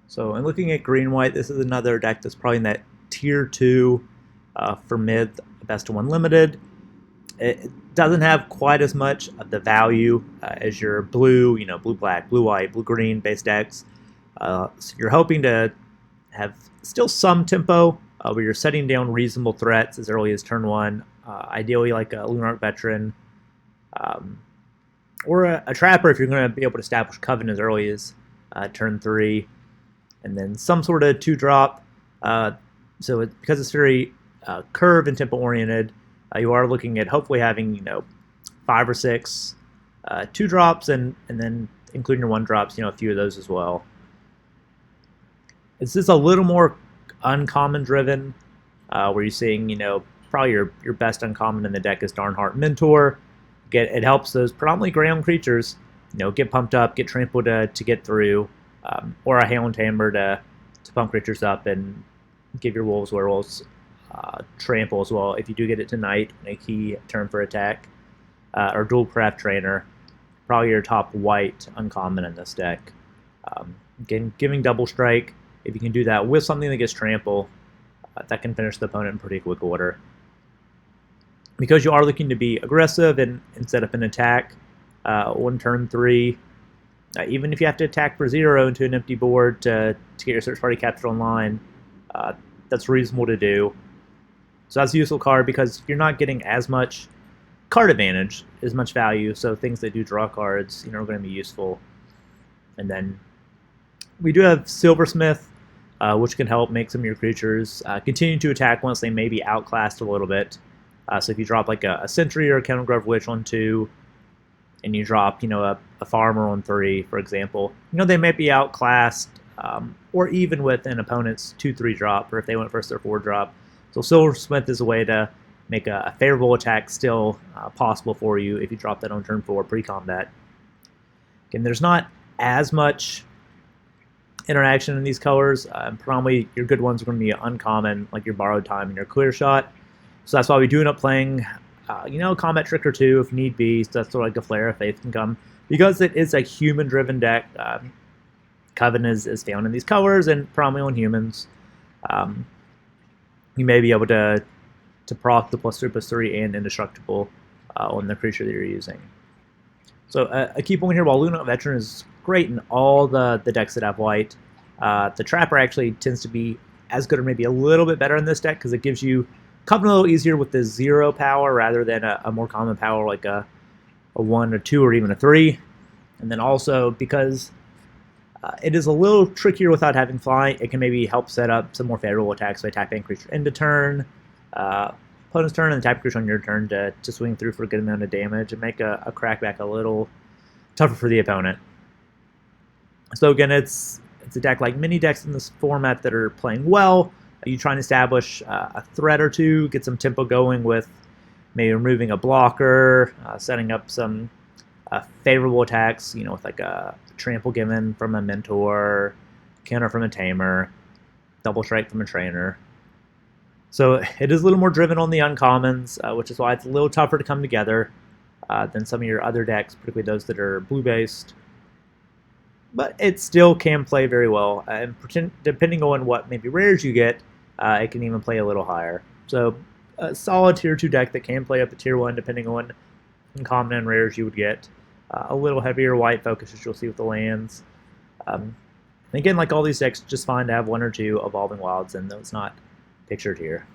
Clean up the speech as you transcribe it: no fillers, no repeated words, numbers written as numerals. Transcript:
So, in looking at green-white, this is another deck that's probably in that tier 2 for mid, best of 1 limited. It doesn't have quite as much of the value as your blue, blue-black, blue-white, blue-green base decks. So you're hoping to have still some tempo where you're setting down reasonable threats as early as turn 1. Ideally, like a Lunar Arc Veteran or a Trapper if you're going to be able to establish Coven as early as turn 3. And then some sort of 2-drop. Because it's very curve and tempo oriented, you are looking at hopefully having 5 or 6 2-drops and then including your 1-drops, a few of those as well. It's just a little more uncommon driven, where you're seeing probably your best uncommon in the deck is Darnheart Mentor. It helps those predominantly ground creatures get pumped up, get trampled to get through. Or a Hail and Tamer to pump creatures up and give your wolves, werewolves trample as well if you do get it tonight in a key turn for attack. Or Dual Craft Trainer, probably your top white uncommon in this deck. Again, giving double strike, if you can do that with something that gets trample, that can finish the opponent in pretty quick order. Because you are looking to be aggressive and set up an attack on turn 3, even if you have to attack for 0 into an empty board to get your search party captured online, that's reasonable to do. So that's a useful card because you're not getting as much card advantage, as much value, so things that do draw cards are going to be useful. And then we do have Silversmith, which can help make some of your creatures continue to attack once they may be outclassed a little bit. So if you drop like a Sentry or a Countergrove Witch on 2, and you drop, a Farmer on 3, for example, they might be outclassed, or even with an opponent's 2-3 drop, or if they went first or 4 drop. So Silversmith is a way to make a favorable attack still possible for you if you drop that on turn 4 pre-combat. Again, there's not as much interaction in these colors. Probably your good ones are going to be uncommon, like your Borrowed Time and your Clear Shot. So that's why we do end up playing Combat Trick or 2 if need be. So that's sort of like a Flare of Faith can come. Because it is a human-driven deck, Coven is found in these colors and probably on humans. You may be able to proc the +3/+3 and Indestructible on the creature that you're using. So a key point here, while Lunar Arc Veteran is great in all the decks that have white, the Trapper actually tends to be as good or maybe a little bit better in this deck because it gives you Coven a little easier with the 0 power rather than a more common power like a 1 or 2 or even a 3. And then also because it is a little trickier without having fly, it can maybe help set up some more favorable attacks by tapping creature into turn, opponent's turn, and tap creature on your turn to swing through for a good amount of damage and make a crackback a little tougher for the opponent. So again, it's a deck like many decks in this format that are playing well. You try and establish a threat or 2, get some tempo going with maybe removing a blocker, setting up some favorable attacks, with like a trample given from a Mentor, counter from a Tamer, double strike from a Trainer. So it is a little more driven on the uncommons, which is why it's a little tougher to come together than some of your other decks, particularly those that are blue-based. But it still can play very well, and depending on what maybe rares you get, it can even play a little higher. So a solid tier 2 deck that can play up to tier 1 depending on uncommon and rares you would get. A little heavier white focus, as you'll see with the lands. And again, like all these decks, just fine to have 1 or 2 Evolving Wilds, and those not pictured here.